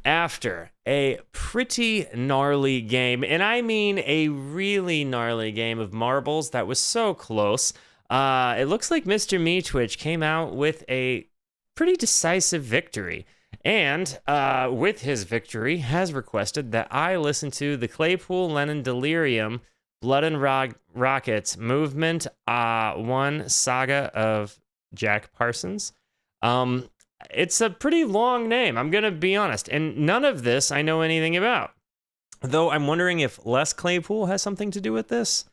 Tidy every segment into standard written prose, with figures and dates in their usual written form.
after a pretty gnarly game, and I mean a really gnarly game of marbles that was so close, it looks like Mr. Meatwitch came out with a pretty decisive victory. And with his victory, has requested that I listen to the Claypool Lennon Delirium Blood and Rockets Movement 1 Saga of Jack Parsons. It's a pretty long name, I'm going to be honest, and none of this I know anything about. Though I'm wondering if Les Claypool has something to do with this.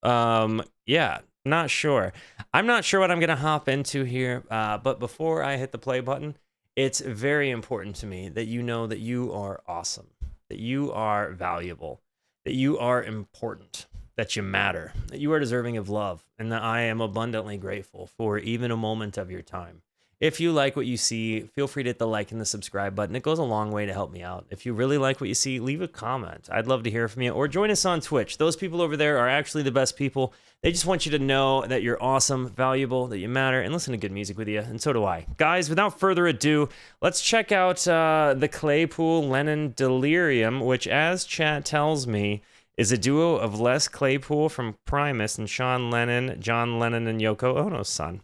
Yeah, not sure. I'm not sure what I'm going to hop into here, but before I hit the play button, it's very important to me that you know that you are awesome, that you are valuable, that you are important, that you matter, that you are deserving of love, and that I am abundantly grateful for even a moment of your time. If you like what you see, feel free to hit the like and the subscribe button. It goes a long way to help me out. If you really like what you see, leave a comment. I'd love to hear from you. Or join us on Twitch. Those people over there are actually the best people. They just want you to know that you're awesome, valuable, that you matter, and listen to good music with you. And so do I. Guys, without further ado, let's check out the Claypool Lennon Delirium, which, as chat tells me, is a duo of Les Claypool from Primus and Sean Lennon, John Lennon, and Yoko Ono's son.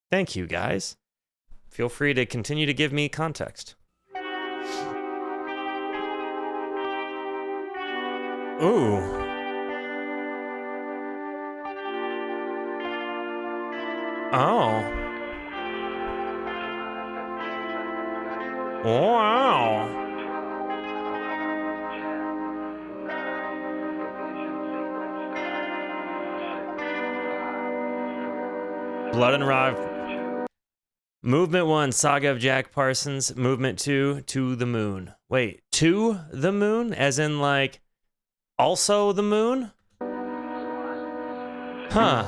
Thank you, guys. Feel free to continue to give me context. Ooh. Oh. Wow. Blood and Rock. Movement 1, Saga of Jack Parsons. Movement 2, To the Moon. Wait, To the Moon? As in, like, also the moon? Huh.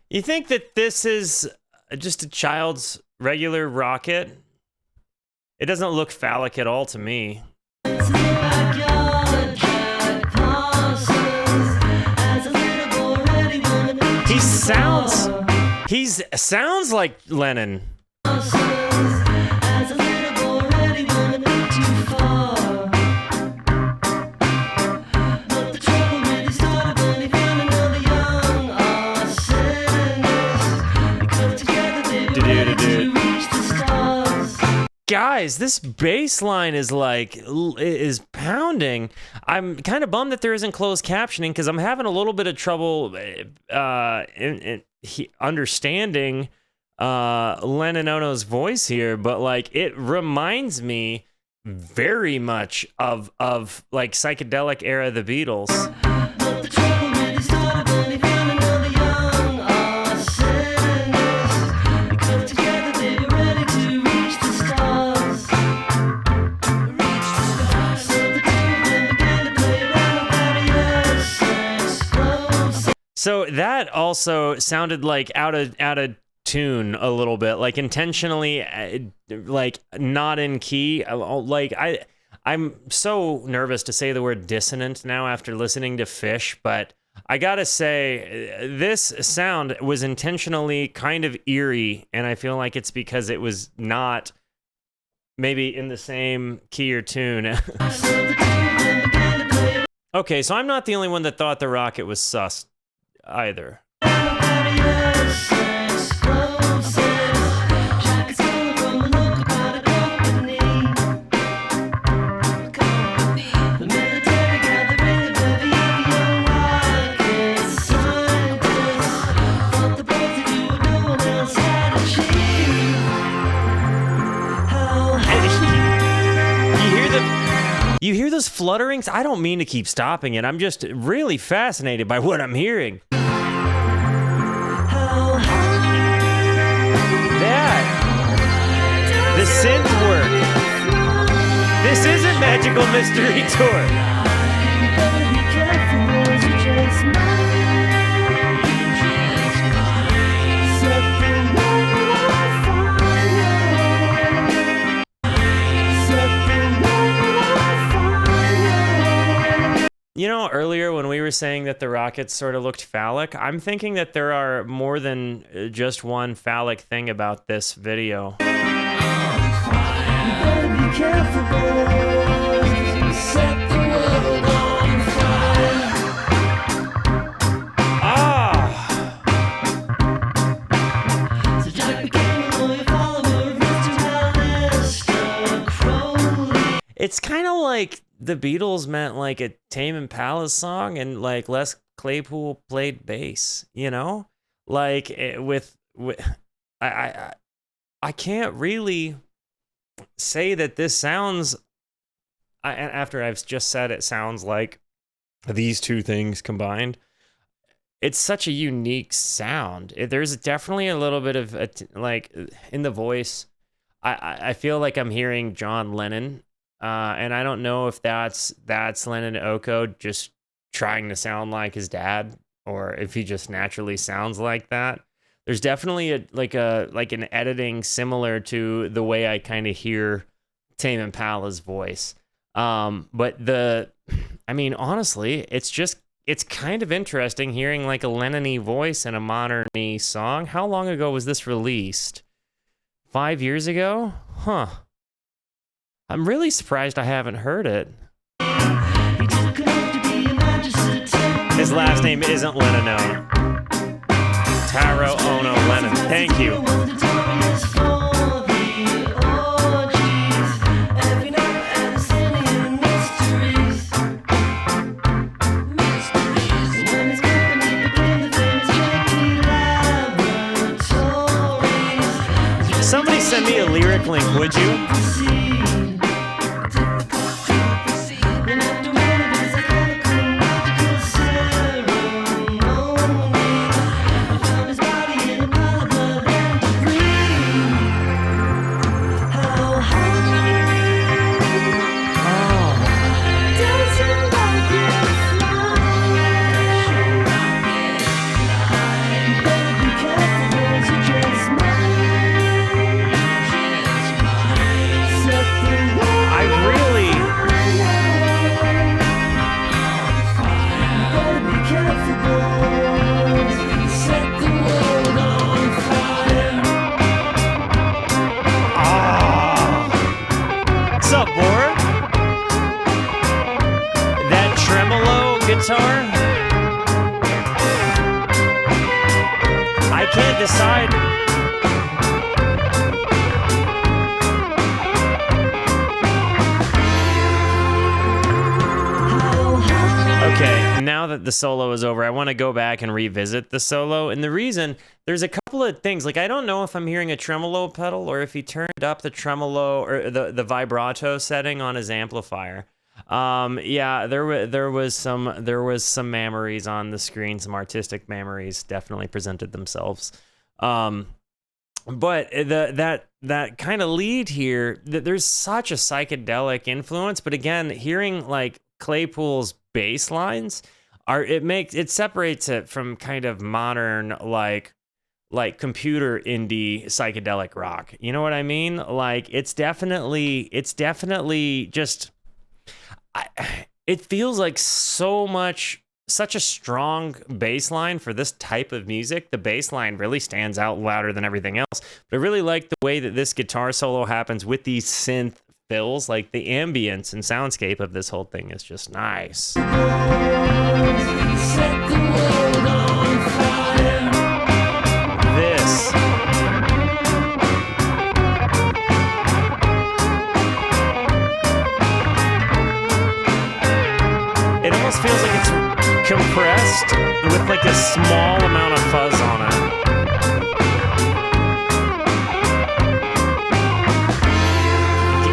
You think that this is just a child's regular rocket? It doesn't look phallic at all to me. He sounds like Lennon. Guys, this bass line is pounding. I'm kind of bummed that there isn't closed captioning because I'm having a little bit of trouble understanding Lennon Ono's voice here, but like it reminds me very much of like psychedelic era The Beatles. So that also sounded like out of tune a little bit, like intentionally, like not in key. Like I'm so nervous to say the word dissonant now after listening to Fish, but I gotta say this sound was intentionally kind of eerie, and I feel like it's because it was not maybe in the same key or tune. Okay, so I'm not the only one that thought the rocket was sus either. You hear those flutterings? I don't mean to keep stopping it. I'm just really fascinated by what I'm hearing. The synth work. This isn't Magical Mystery Tour. You know, earlier when we were saying that the rockets sort of looked phallic, I'm thinking that there are more than just one phallic thing about this video. You better be careful, boys. Set the world on fire. So Jack became a loyal follower of Mr. Alistair Crowley. It's kind of like the Beatles meant like a Tame Impala song, and like Les Claypool played bass. You know, like I can't really say that this sounds. After I've just said it sounds like these two things combined. It's such a unique sound. There's definitely a little bit of like in the voice. I feel like I'm hearing John Lennon. And I don't know if that's Lennon Oko just trying to sound like his dad, or if he just naturally sounds like that. There's definitely an editing similar to the way I kind of hear Tame Impala's voice. But honestly, it's kind of interesting hearing like a Lennon-y voice in a modern-y song. How long ago was this released? 5 years ago? Huh. I'm really surprised I haven't heard it. His last name isn't Lennon. Taro Ono Lennon. Thank you. Somebody send me a lyric link, would you? I can't decide. Okay, now that the solo is over, I want to go back and revisit the solo. And the reason, there's a couple of things. Like, I don't know if I'm hearing a tremolo pedal or if he turned up the tremolo or the vibrato setting on his amplifier. Yeah, there was some memories on the screen, some artistic memories definitely presented themselves. But that kind of lead here, there's such a psychedelic influence, but again, hearing like Claypool's bass lines it separates it from kind of modern like computer indie psychedelic rock. You know what I mean? Like it's definitely just it feels like such a strong bass line for this type of music. The bass line really stands out louder than everything else. But I really like the way that this guitar solo happens with these synth fills. Like the ambience and soundscape of this whole thing is just nice. Set the world on fire. This. It almost feels like it's compressed with like a small amount of fuzz on it.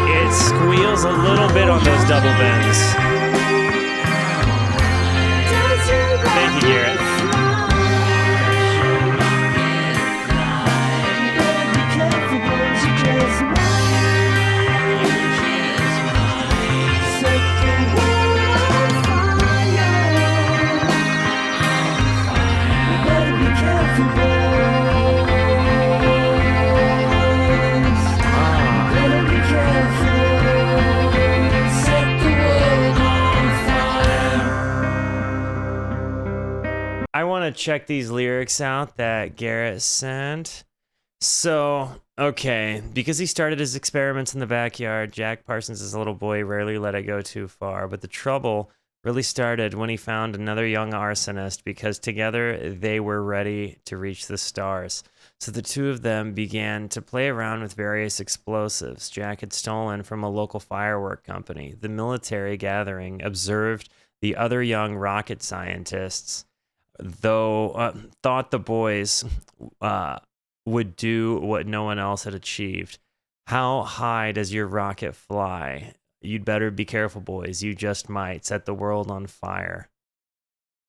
It squeals a little bit on those double bends. Thank you, Garrett. want to check these lyrics out that Garrett sent. So, okay, because he started his experiments in the backyard, Jack Parsons, as a little boy, rarely let it go too far. But the trouble really started when he found another young arsonist, because together they were ready to reach the stars. So the two of them began to play around with various explosives Jack had stolen from a local firework company. The military gathering observed the other young rocket scientists, though thought the boys would do what no one else had achieved. How high does your rocket fly? You'd better be careful, boys. You just might set the world on fire.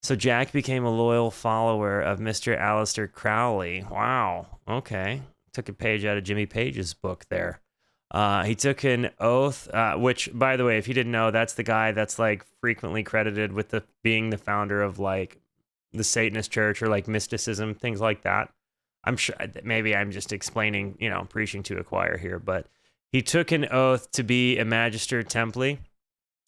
So Jack became a loyal follower of Mr. Aleister Crowley. Wow. Okay. Took a page out of Jimmy Page's book there. He took an oath, which, by the way, if you didn't know, that's the guy that's like frequently credited with being the founder of like the Satanist church or like mysticism, things like that. I'm sure maybe I'm just explaining, preaching to a choir here, but he took an oath to be a Magister Templi.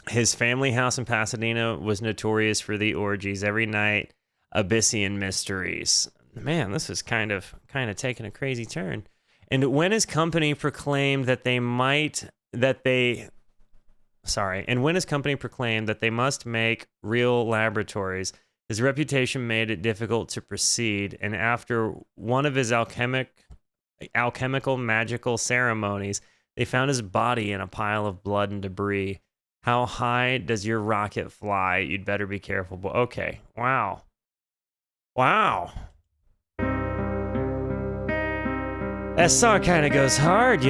His family house in Pasadena was notorious for the orgies every night, Abyssian mysteries. Man, this is kind of taking a crazy turn. And when his company proclaimed that they must make real laboratories, his reputation made it difficult to proceed, and after one of his alchemical magical ceremonies, they found his body in a pile of blood and debris. How high does your rocket fly? You'd better be careful. Okay, wow. That song kind of goes hard,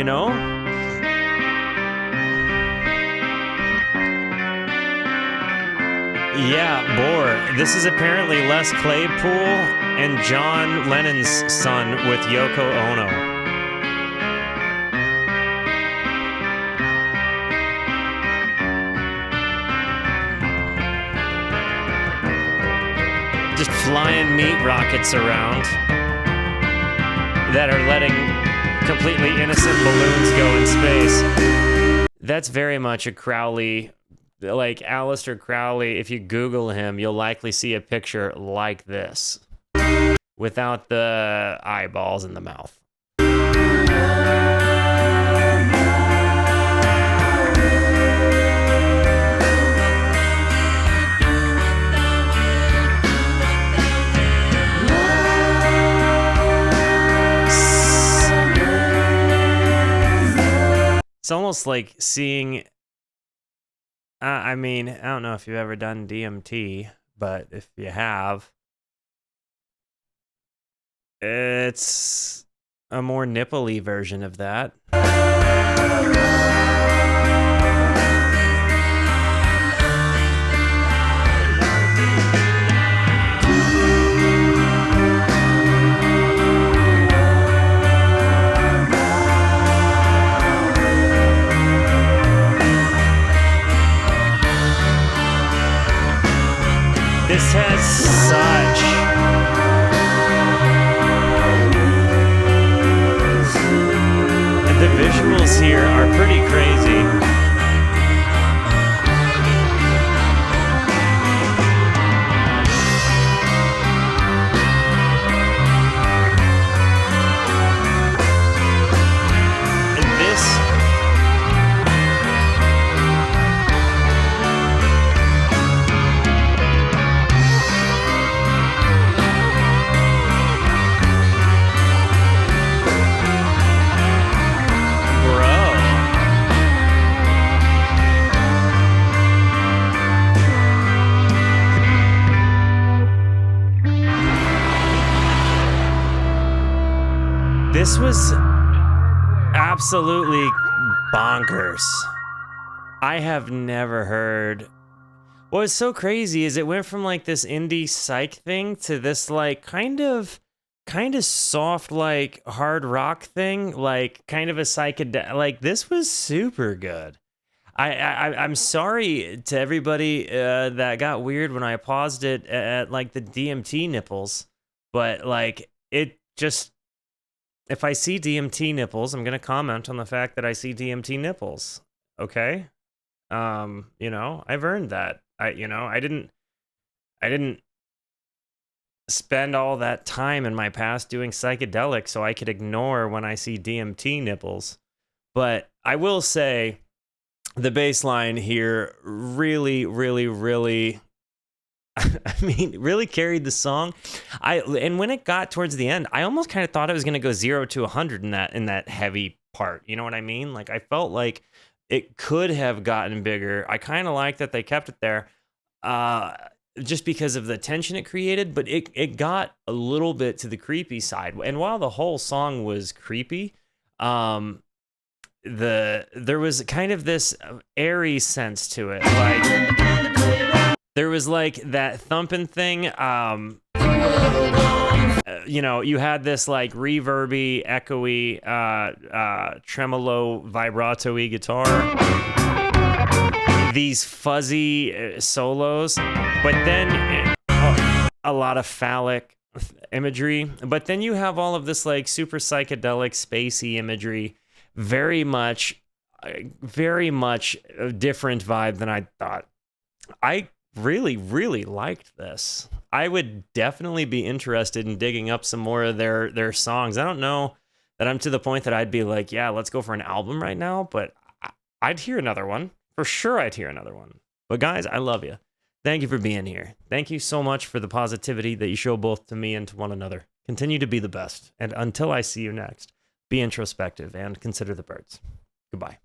Yeah, Boar. This is apparently Les Claypool and John Lennon's son with Yoko Ono. Just flying meat rockets around that are letting completely innocent balloons go in space. That's very much a Crowley, like Aleister Crowley. If you Google him, you'll likely see a picture like this without the eyeballs in the mouth. It's almost like seeing, I don't know if you've ever done DMT, but if you have, it's a more nipple-y version of that. This has such the visuals here are pretty crazy. This was absolutely bonkers. I have never heard. What's so crazy is it went from like this indie psych thing to this like kind of soft like hard rock thing, like kind of a psychedelic. Like this was super good. I'm sorry to everybody that got weird when I paused it at like the DMT nipples, but like it just. If I see DMT nipples, I'm gonna comment on the fact that I see DMT nipples. Okay, I've earned that. I didn't spend all that time in my past doing psychedelics so I could ignore when I see DMT nipples. But I will say the bass line here really, really, really, I mean, really carried the song. And when it got towards the end, I almost kind of thought it was going to go 0 to 100 in that heavy part. You know what I mean? Like, I felt like it could have gotten bigger. I kind of like that they kept it there. Just because of the tension it created, but it got a little bit to the creepy side. And while the whole song was creepy, there was kind of this airy sense to it. Like there was like that thumping thing. You know, you had this like reverby, echoey, tremolo, vibrato-y guitar. These fuzzy solos, but then a lot of phallic imagery. But then you have all of this like super psychedelic, spacey imagery. Very much a different vibe than I thought. I really, really liked this. I would definitely be interested in digging up some more of their songs. I don't know that I'm to the point that I'd be like, yeah, let's go for an album right now, but I'd hear another one. For sure, I'd hear another one. But guys, I love you. Thank you for being here. Thank you so much for the positivity that you show both to me and to one another. Continue to be the best. And until I see you next, be introspective and consider the birds. Goodbye.